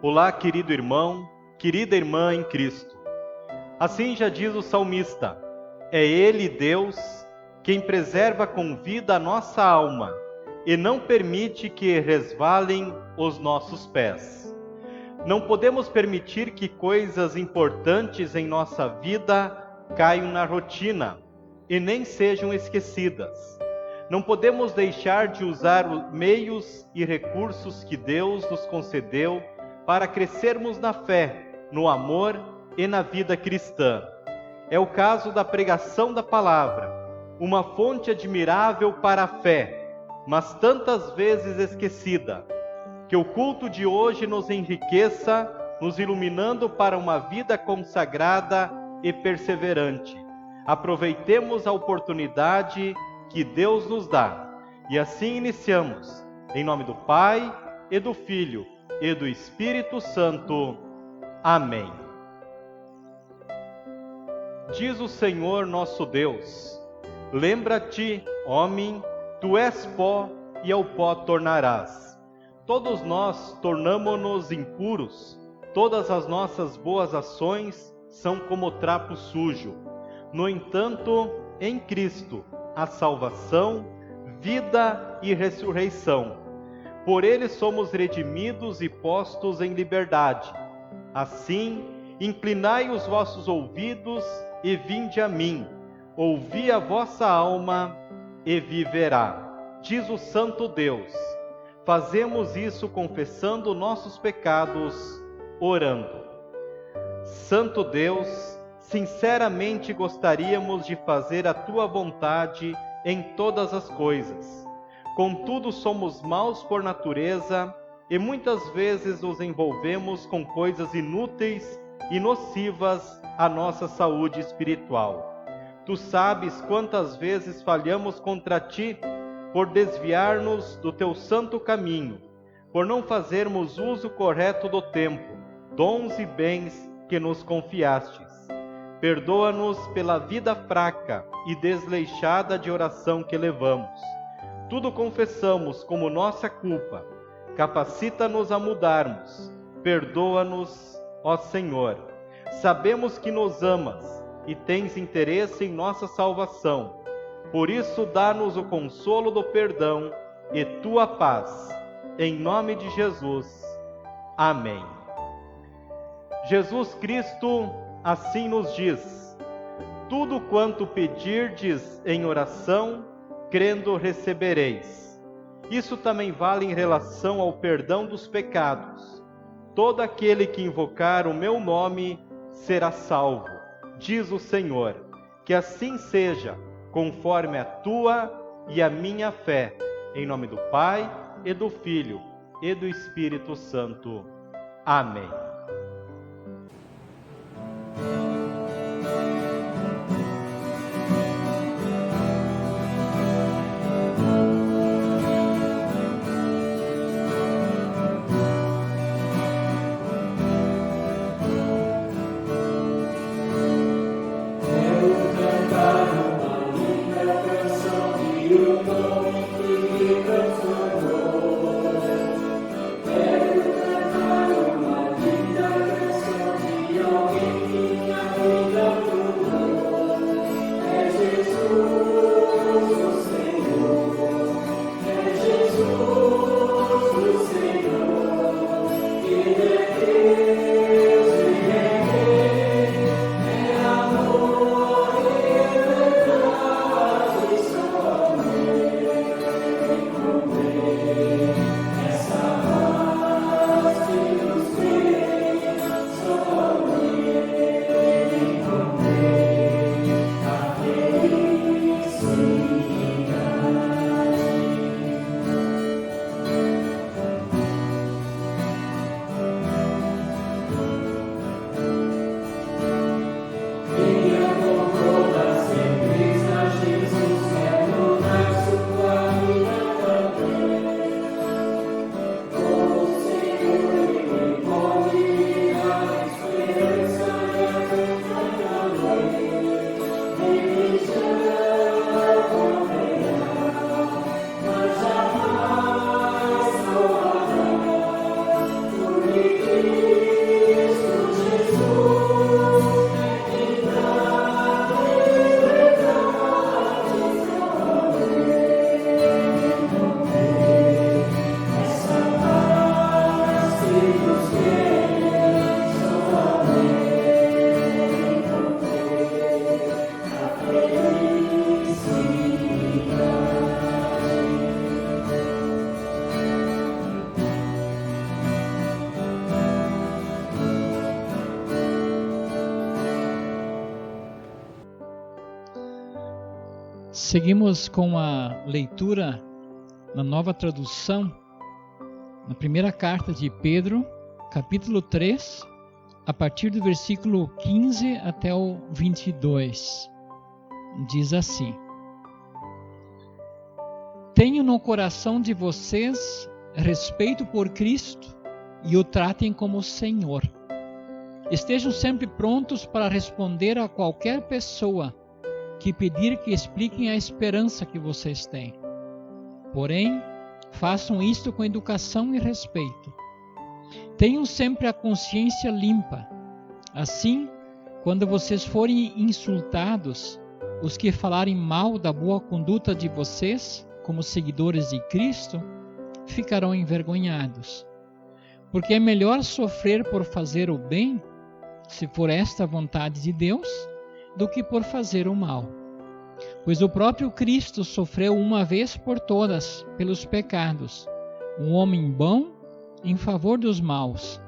Olá, querido irmão, querida irmã em Cristo. Assim já diz o salmista: é Ele, Deus, quem preserva com vida a nossa alma e não permite que resvalem os nossos pés. Não podemos permitir que coisas importantes em nossa vida caiam na rotina e nem sejam esquecidas. Não podemos deixar de usar os meios e recursos que Deus nos concedeu para crescermos na fé, no amor e na vida cristã. É o caso da pregação da palavra, uma fonte admirável para a fé, mas tantas vezes esquecida. Que o culto de hoje nos enriqueça, nos iluminando para uma vida consagrada e perseverante. Aproveitemos a oportunidade que Deus nos dá. E assim iniciamos, em nome do Pai, e do Filho, e do Espírito Santo. Amém. Diz o Senhor nosso Deus: lembra-te, homem, tu és pó e ao pó tornarás. Todos nós tornamo-nos impuros, todas as nossas boas ações são como trapo sujo. No entanto, em Cristo, a salvação, vida e ressurreição. Por Ele somos redimidos e postos em liberdade. Assim, inclinai os vossos ouvidos e vinde a mim. Ouvi a vossa alma e viverá. Diz o Santo Deus. Fazemos isso confessando nossos pecados, orando. Santo Deus, sinceramente gostaríamos de fazer a Tua vontade em todas as coisas. Contudo, somos maus por natureza e muitas vezes nos envolvemos com coisas inúteis e nocivas à nossa saúde espiritual. Tu sabes quantas vezes falhamos contra Ti por desviar-nos do Teu santo caminho, por não fazermos uso correto do tempo, dons e bens que nos confiastes. Perdoa-nos pela vida fraca e desleixada de oração que levamos. Tudo confessamos como nossa culpa. Capacita-nos a mudarmos. Perdoa-nos, ó Senhor. Sabemos que nos amas e tens interesse em nossa salvação. Por isso, dá-nos o consolo do perdão e Tua paz. Em nome de Jesus. Amém. Jesus Cristo assim nos diz: tudo quanto pedirdes em oração, crendo recebereis. Isso também vale em relação ao perdão dos pecados. Todo aquele que invocar o meu nome será salvo, diz o Senhor. Que assim seja, conforme a tua e a minha fé. Em nome do Pai, e do Filho, e do Espírito Santo. Amém. Seguimos com a leitura na Nova Tradução, na primeira carta de Pedro, capítulo 3, a partir do versículo 15 até o 22. Diz assim: Tenho no coração de vocês respeito por Cristo e o tratem como Senhor. Estejam sempre prontos para responder a qualquer pessoa que pedir que expliquem a esperança que vocês têm. Porém, façam isto com educação e respeito. Tenham sempre a consciência limpa. Assim, quando vocês forem insultados, os que falarem mal da boa conduta de vocês, como seguidores de Cristo, ficarão envergonhados. Porque é melhor sofrer por fazer o bem, se for esta a vontade de Deus, do que por fazer o mal. Pois o próprio Cristo sofreu uma vez por todas pelos pecados, um homem bom em favor dos maus,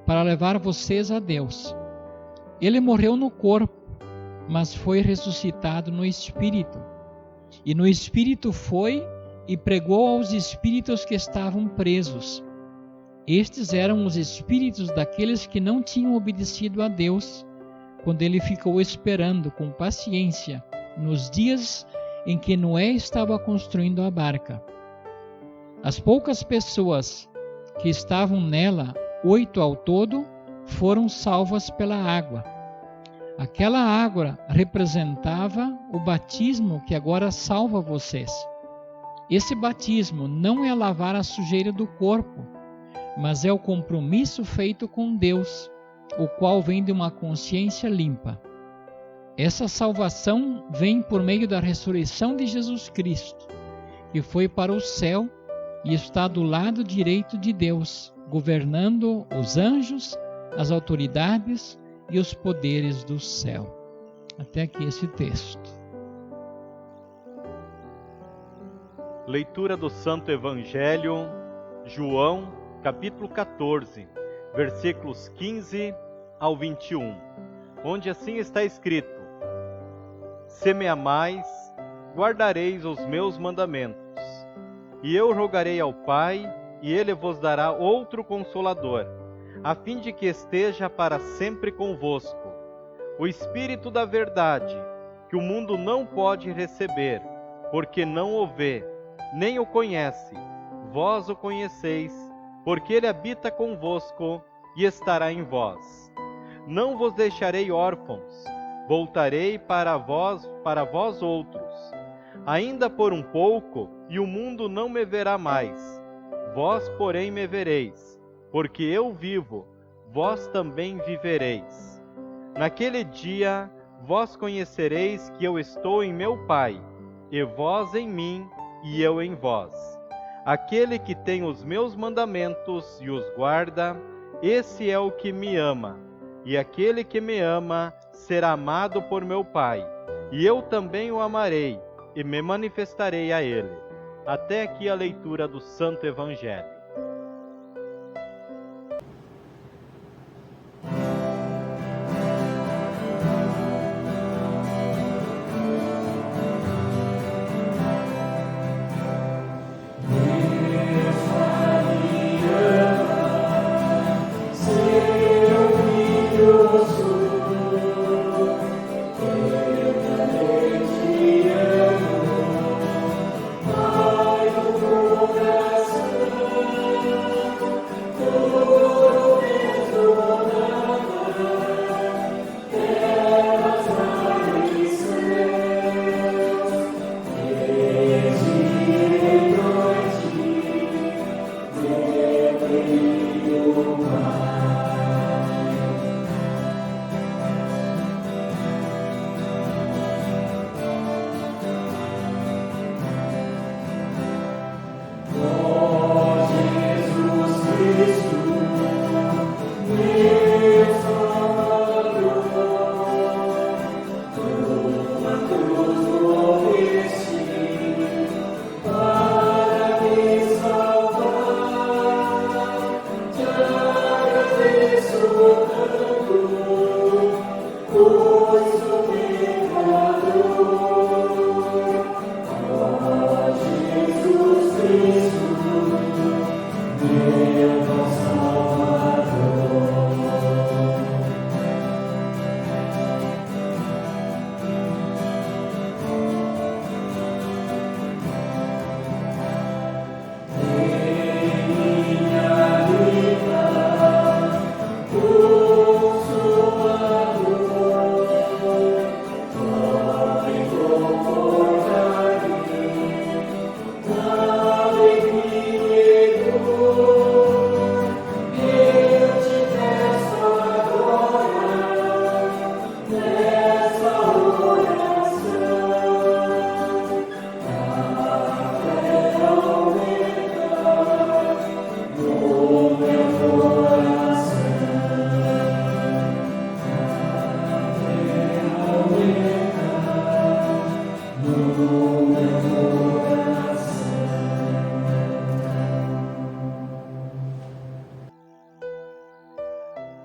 para levar vocês a Deus. Ele morreu no corpo, mas foi ressuscitado no Espírito. E no Espírito foi e pregou aos espíritos que estavam presos. Estes eram os espíritos daqueles que não tinham obedecido a Deus, quando ele ficou esperando com paciência nos dias em que Noé estava construindo a barca. As poucas pessoas que estavam nela, 8 ao todo, foram salvas pela água. Aquela água representava o batismo que agora salva vocês. Esse batismo não é lavar a sujeira do corpo, mas é o compromisso feito com Deus, o qual vem de uma consciência limpa. Essa salvação vem por meio da ressurreição de Jesus Cristo, que foi para o céu e está do lado direito de Deus, governando os anjos, as autoridades e os poderes do céu. Até aqui esse texto. Leitura do Santo Evangelho, João, capítulo 14, versículos 15 ao 21, onde assim está escrito: Se me amais, guardareis os meus mandamentos, e eu rogarei ao Pai, e ele vos dará outro Consolador, a fim de que esteja para sempre convosco, o Espírito da verdade, que o mundo não pode receber, porque não o vê, nem o conhece. Vós o conheceis, porque ele habita convosco e estará em vós. Não vos deixarei órfãos, voltarei para vós outros. Ainda por um pouco, e o mundo não me verá mais. Vós, porém, me vereis, porque eu vivo, vós também vivereis. Naquele dia, vós conhecereis que eu estou em meu Pai, e vós em mim, e eu em vós. Aquele que tem os meus mandamentos e os guarda, esse é o que me ama. E aquele que me ama será amado por meu Pai, e eu também o amarei, e me manifestarei a ele. Até aqui a leitura do Santo Evangelho.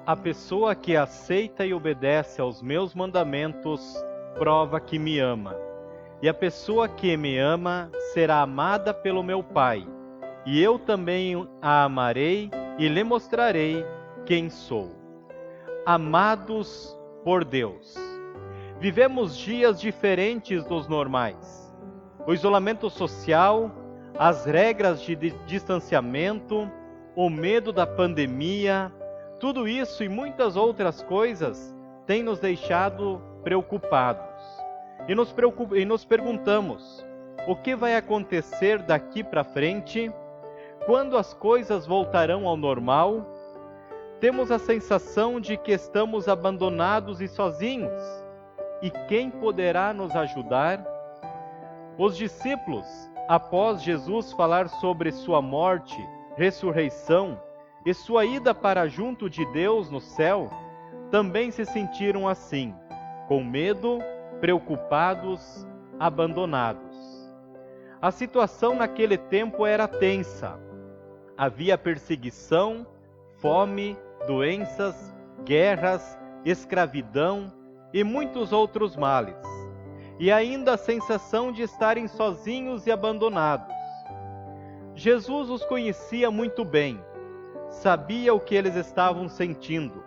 A pessoa que aceita e obedece aos meus mandamentos prova que me ama. E a pessoa que me ama será amada pelo meu Pai. E eu também a amarei e lhe mostrarei quem sou. Amados por Deus. Vivemos dias diferentes dos normais. O isolamento social, as regras de distanciamento, o medo da pandemia, tudo isso e muitas outras coisas têm nos deixado preocupados. E nos perguntamos, o que vai acontecer daqui para frente? Quando as coisas voltarão ao normal? Temos a sensação de que estamos abandonados e sozinhos. E quem poderá nos ajudar? Os discípulos, após Jesus falar sobre sua morte, ressurreição e sua ida para junto de Deus no céu, também se sentiram assim, com medo, preocupados, abandonados. A situação naquele tempo era tensa. Havia perseguição, fome, doenças, guerras, escravidão e muitos outros males. E ainda a sensação de estarem sozinhos e abandonados. Jesus os conhecia muito bem, sabia o que eles estavam sentindo.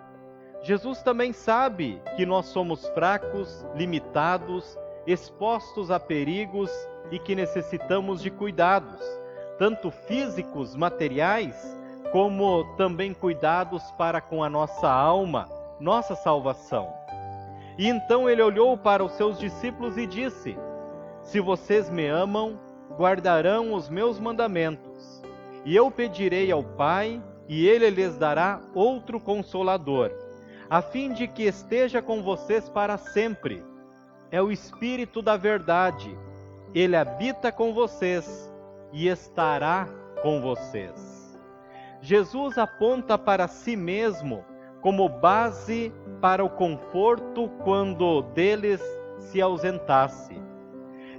Jesus também sabe que nós somos fracos, limitados, expostos a perigos e que necessitamos de cuidados, tanto físicos, materiais, como também cuidados para com a nossa alma, nossa salvação. E então ele olhou para os seus discípulos e disse: se vocês me amam, guardarão os meus mandamentos, e eu pedirei ao Pai, e ele lhes dará outro Consolador, a fim de que esteja com vocês para sempre. É o Espírito da verdade. Ele habita com vocês e estará com vocês. Jesus aponta para si mesmo como base para o conforto quando deles se ausentasse.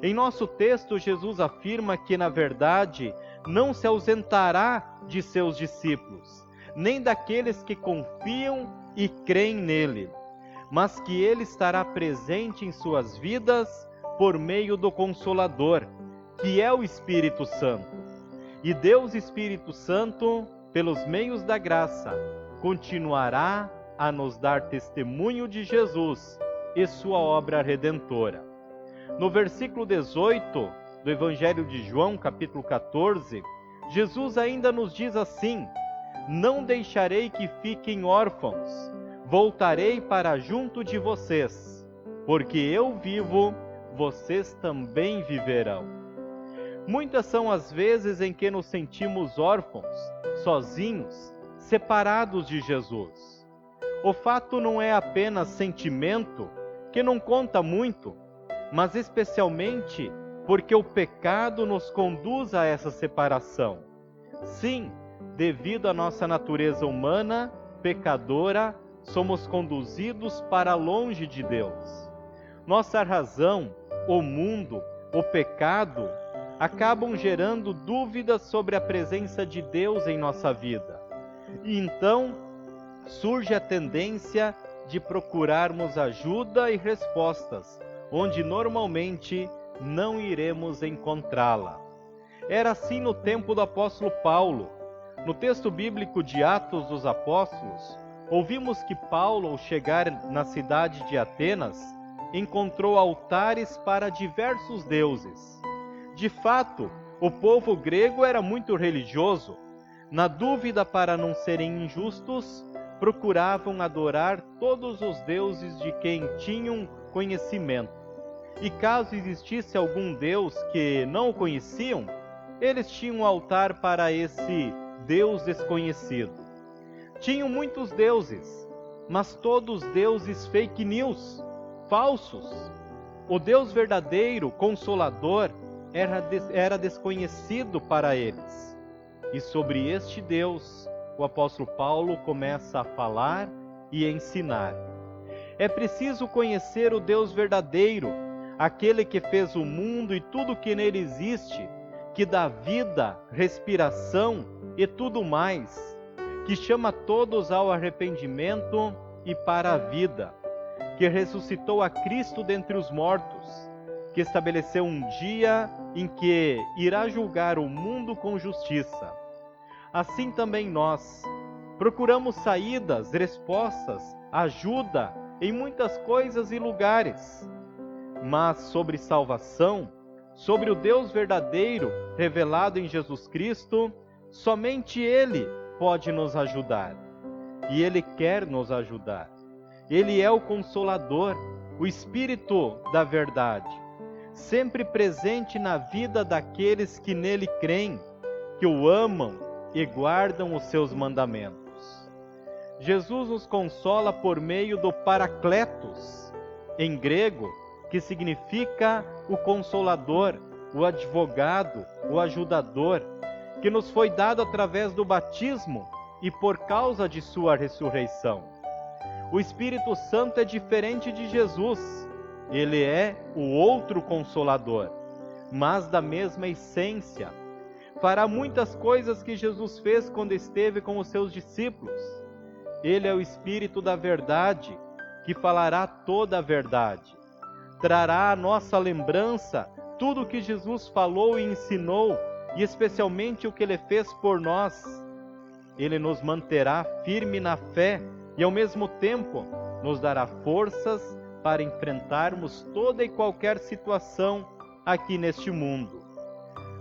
Em nosso texto, Jesus afirma que, na verdade, não se ausentará de seus discípulos, nem daqueles que confiam e creem nele, mas que ele estará presente em suas vidas por meio do Consolador, que é o Espírito Santo. E Deus Espírito Santo, pelos meios da graça, continuará a nos dar testemunho de Jesus e sua obra redentora. No versículo 18 do Evangelho de João, capítulo 14, Jesus ainda nos diz assim: não deixarei que fiquem órfãos, voltarei para junto de vocês, porque eu vivo, vocês também viverão. Muitas são as vezes em que nos sentimos órfãos, sozinhos, separados de Jesus. O fato não é apenas sentimento, que não conta muito, mas especialmente porque o pecado nos conduz a essa separação. Sim, devido à nossa natureza humana, pecadora, somos conduzidos para longe de Deus. Nossa razão, o mundo, o pecado, acabam gerando dúvidas sobre a presença de Deus em nossa vida. E então surge a tendência de procurarmos ajuda e respostas, onde normalmente não iremos encontrá-la. Era assim no tempo do apóstolo Paulo. No texto bíblico de Atos dos Apóstolos, ouvimos que Paulo, ao chegar na cidade de Atenas, encontrou altares para diversos deuses. De fato, o povo grego era muito religioso. Na dúvida para não serem injustos, procuravam adorar todos os deuses de quem tinham conhecimento. E caso existisse algum deus que não o conheciam, eles tinham um altar para esse Deus desconhecido. Tinham muitos deuses, mas todos deuses fake news, falsos. O Deus verdadeiro, consolador, era desconhecido para eles. E sobre este Deus, o apóstolo Paulo começa a falar e ensinar. É preciso conhecer o Deus verdadeiro, aquele que fez o mundo e tudo que nele existe, que dá vida, respiração e tudo mais, que chama todos ao arrependimento e para a vida, que ressuscitou a Cristo dentre os mortos, que estabeleceu um dia em que irá julgar o mundo com justiça. Assim também nós procuramos saídas, respostas, ajuda em muitas coisas e lugares. Mas sobre salvação, sobre o Deus verdadeiro revelado em Jesus Cristo, somente Ele pode nos ajudar. E Ele quer nos ajudar. Ele é o Consolador, o Espírito da verdade, sempre presente na vida daqueles que nele creem, que o amam e guardam os seus mandamentos. Jesus nos consola por meio do Paracletos, em grego, que significa o Consolador, o Advogado, o Ajudador, que nos foi dado através do batismo e por causa de sua ressurreição. O Espírito Santo é diferente de Jesus. Ele é o outro Consolador, mas da mesma essência. Fará muitas coisas que Jesus fez quando esteve com os seus discípulos. Ele é o Espírito da verdade, que falará toda a verdade. Trará à nossa lembrança tudo o que Jesus falou e ensinou, e especialmente o que Ele fez por nós. Ele nos manterá firme na fé e, ao mesmo tempo, nos dará forças para enfrentarmos toda e qualquer situação aqui neste mundo.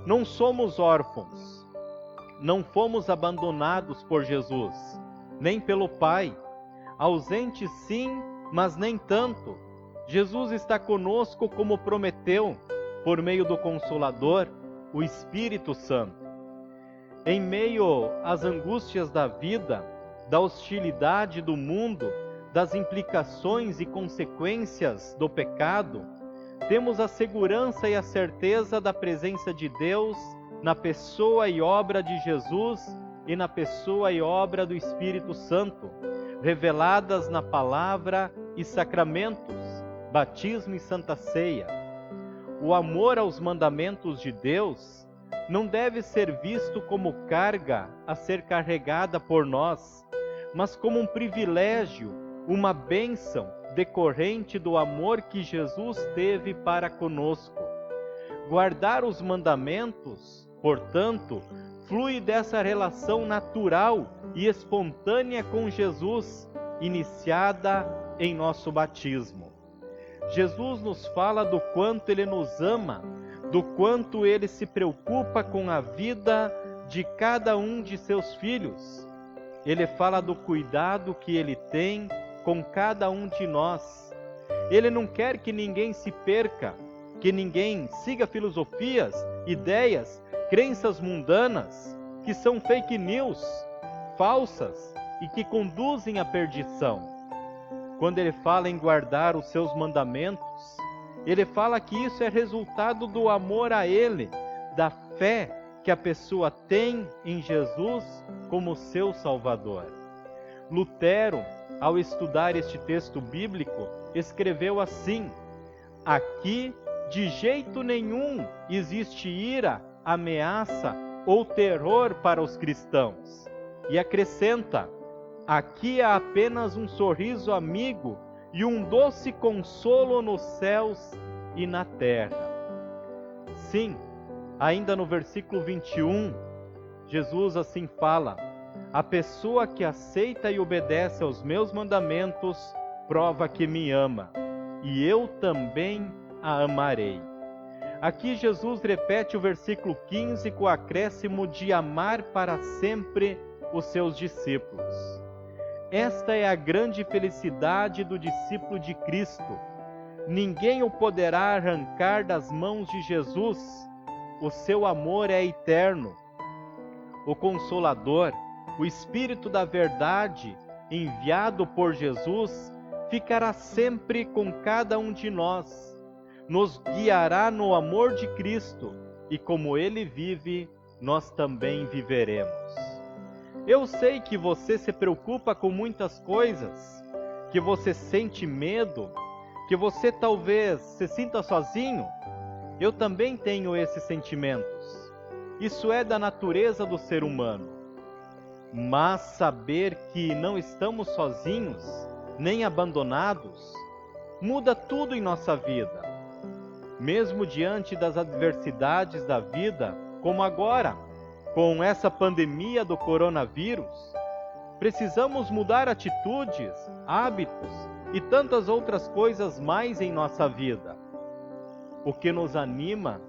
Não somos órfãos, não fomos abandonados por Jesus, nem pelo Pai. Ausentes sim, mas nem tanto. Jesus está conosco como prometeu, por meio do Consolador, o Espírito Santo. Em meio às angústias da vida, da hostilidade do mundo, das implicações e consequências do pecado, temos a segurança e a certeza da presença de Deus na pessoa e obra de Jesus e na pessoa e obra do Espírito Santo, reveladas na palavra e sacramentos, batismo e santa ceia. O amor aos mandamentos de Deus não deve ser visto como carga a ser carregada por nós, mas como um privilégio, uma bênção decorrente do amor que Jesus teve para conosco. Guardar os mandamentos, portanto, flui dessa relação natural e espontânea com Jesus, iniciada em nosso batismo. Jesus nos fala do quanto Ele nos ama, do quanto Ele se preocupa com a vida de cada um de seus filhos. Ele fala do cuidado que Ele tem com cada um de nós. Ele não quer que ninguém se perca, que ninguém siga filosofias, ideias, crenças mundanas, que são fake news, falsas e que conduzem à perdição. Quando Ele fala em guardar os seus mandamentos, Ele fala que isso é resultado do amor a Ele, da fé que a pessoa tem em Jesus como seu Salvador. Lutero, ao estudar este texto bíblico, escreveu assim: aqui de jeito nenhum existe ira, ameaça ou terror para os cristãos. E acrescenta: aqui há apenas um sorriso amigo e um doce consolo nos céus e na terra. Sim, ainda no versículo 21, Jesus assim fala: a pessoa que aceita e obedece aos meus mandamentos prova que me ama, e eu também a amarei. Aqui Jesus repete o versículo 15 com o acréscimo de amar para sempre os seus discípulos. Esta é a grande felicidade do discípulo de Cristo. Ninguém o poderá arrancar das mãos de Jesus. O seu amor é eterno. O Consolador, o Espírito da verdade, enviado por Jesus, ficará sempre com cada um de nós. Nos guiará no amor de Cristo, e como Ele vive, nós também viveremos. Eu sei que você se preocupa com muitas coisas, que você sente medo, que você talvez se sinta sozinho, eu também tenho esses sentimentos. Isso é da natureza do ser humano. Mas saber que não estamos sozinhos, nem abandonados, muda tudo em nossa vida. Mesmo diante das adversidades da vida, como agora, com essa pandemia do coronavírus, precisamos mudar atitudes, hábitos e tantas outras coisas mais em nossa vida. O que nos anima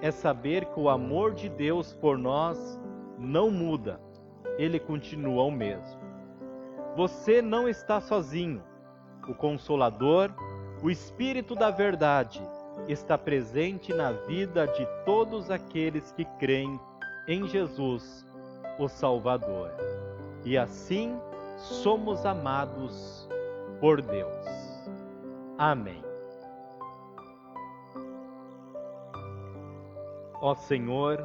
é saber que o amor de Deus por nós não muda, ele continua o mesmo. Você não está sozinho. O Consolador, o Espírito da Verdade, está presente na vida de todos aqueles que creem em Jesus, o Salvador. E assim somos amados por Deus. Amém. Ó Senhor,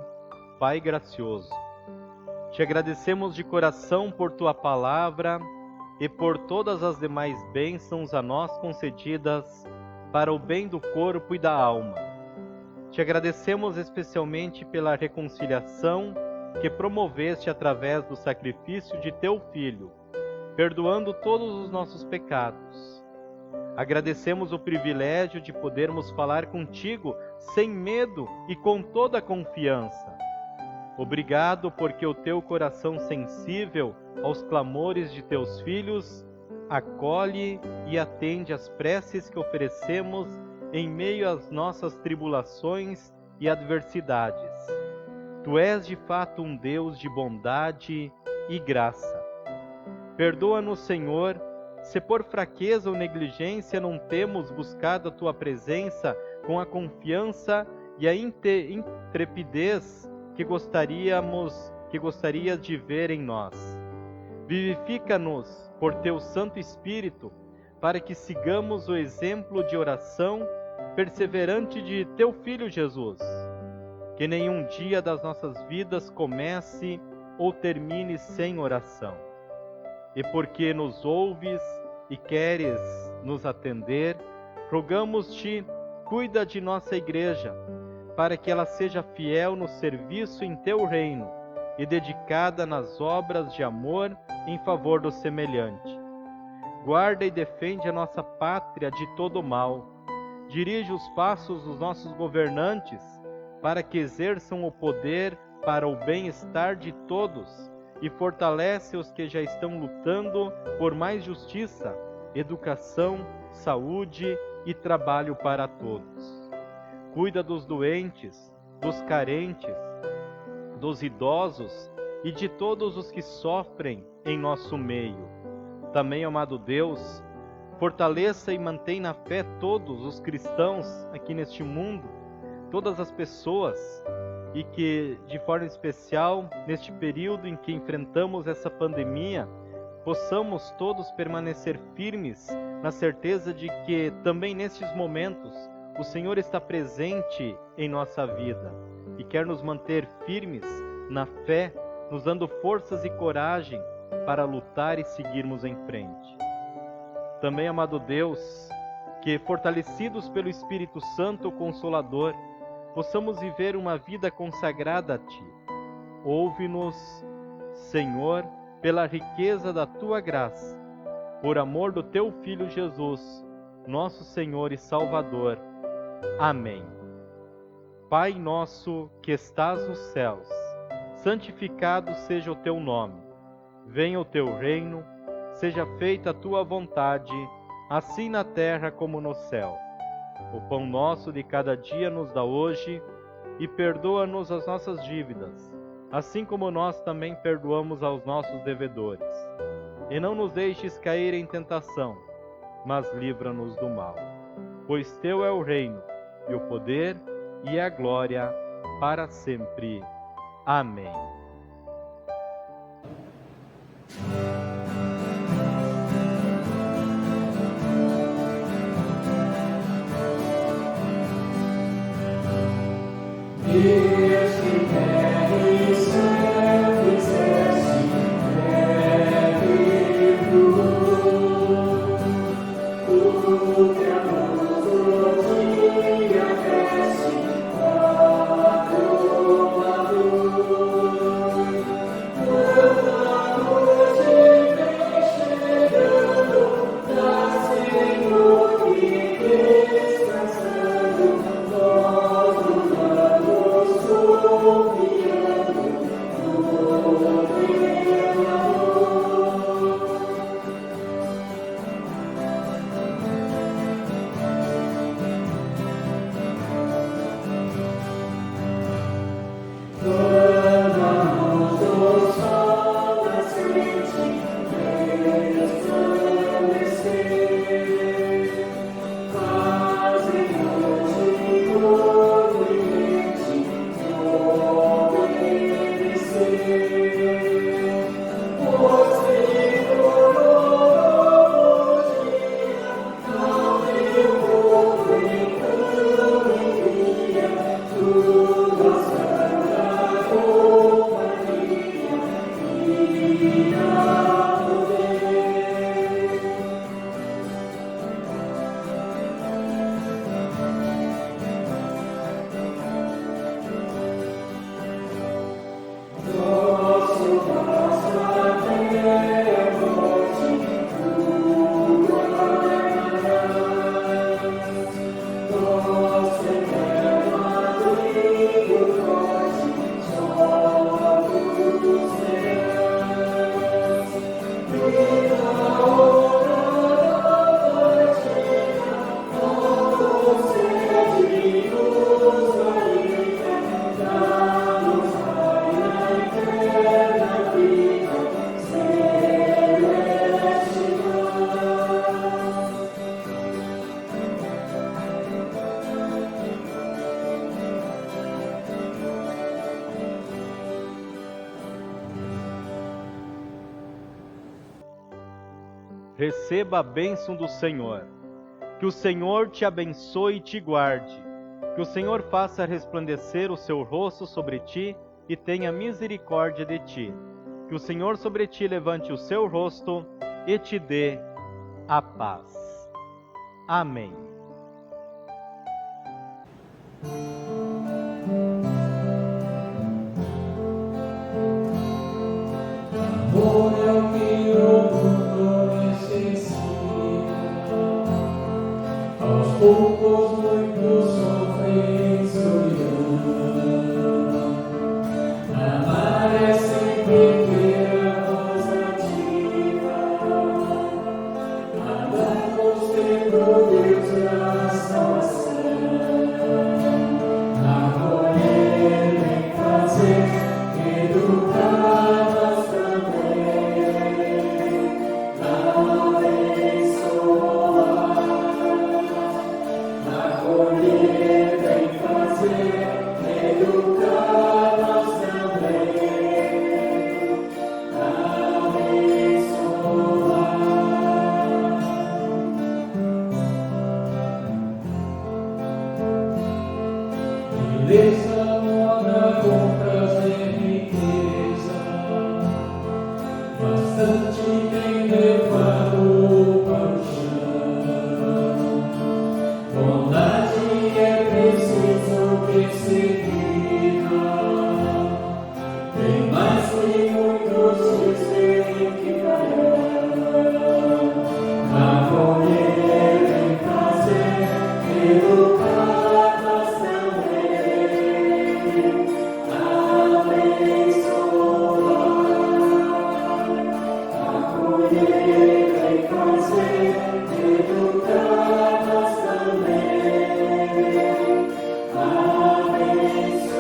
Pai gracioso, te agradecemos de coração por tua palavra e por todas as demais bênçãos a nós concedidas para o bem do corpo e da alma. Te agradecemos especialmente pela reconciliação que promoveste através do sacrifício de teu Filho, perdoando todos os nossos pecados. Agradecemos o privilégio de podermos falar contigo sem medo e com toda a confiança. Obrigado porque o teu coração sensível aos clamores de teus filhos acolhe e atende às preces que oferecemos em meio às nossas tribulações e adversidades. Tu és de fato um Deus de bondade e graça. Perdoa-nos, Senhor, se por fraqueza ou negligência não temos buscado a tua presença com a confiança e a intrepidez que gostarias de ver em nós. Vivifica-nos por teu Santo Espírito, para que sigamos o exemplo de oração perseverante de teu Filho Jesus. Que nenhum dia das nossas vidas comece ou termine sem oração. E porque nos ouves e queres nos atender, rogamos-te, cuida de nossa igreja, para que ela seja fiel no serviço em teu reino e dedicada nas obras de amor em favor do semelhante. Guarda e defende a nossa pátria de todo mal. Dirige os passos dos nossos governantes, para que exerçam o poder para o bem-estar de todos e fortalece os que já estão lutando por mais justiça, educação, saúde e trabalho para todos. Cuida dos doentes, dos carentes, dos idosos e de todos os que sofrem em nosso meio. Também, amado Deus, fortaleça e mantém na fé todos os cristãos aqui neste mundo, todas as pessoas, e que, de forma especial, neste período em que enfrentamos essa pandemia, possamos todos permanecer firmes na certeza de que também nestes momentos o Senhor está presente em nossa vida e quer nos manter firmes na fé, nos dando forças e coragem para lutar e seguirmos em frente. Também, amado Deus, que fortalecidos pelo Espírito Santo Consolador, possamos viver uma vida consagrada a Ti. Ouve-nos, Senhor, pela riqueza da Tua graça, por amor do Teu Filho Jesus, nosso Senhor e Salvador. Amém. Pai nosso que estás nos céus, santificado seja o Teu nome. Venha o Teu reino, seja feita a Tua vontade, assim na terra como no céu. O pão nosso de cada dia nos dá hoje, e perdoa-nos as nossas dívidas, assim como nós também perdoamos aos nossos devedores. E não nos deixes cair em tentação, mas livra-nos do mal. Pois Teu é o reino, e o poder, e a glória, para sempre. Amém. Deus que queres ser, fizeste breve luz, o teu amor. receba a bênção do Senhor. Que o Senhor te abençoe e te guarde. Que o Senhor faça resplandecer o seu rosto sobre ti e tenha misericórdia de ti. Que o Senhor sobre ti levante o seu rosto e te dê a paz. Amém. Amor é o que o mundo necessita. Aos poucos muitos sofrem solidão. Amar é sempre ter a voz ativa. Amar mostrando Deus na salvação. Acolher em fazer, educar nós também. Abençoar. Acolher em fazer, educar nós também. Abençoar. Beleza, moda com prazer e riqueza, bastante tem levado para o chão. Bondade é preciso perseguida, tem mais que muitos dizem que farão. Acolher em fazer, educar nós também. Abençoar. Acolher em fazer, educar nós também. Abençoar.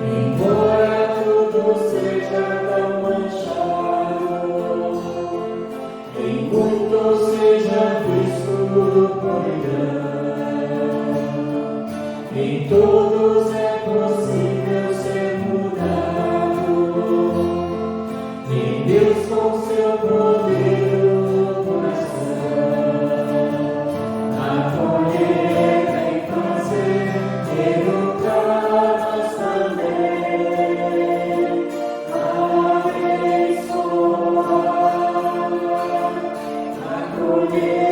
Embora tudo seja tão manchado, em muito seja visto podridão, em todos é possível ser mudado, em Deus com seu poder no coração. Acolher em fazer, educar nós também. Abençoar. Acolher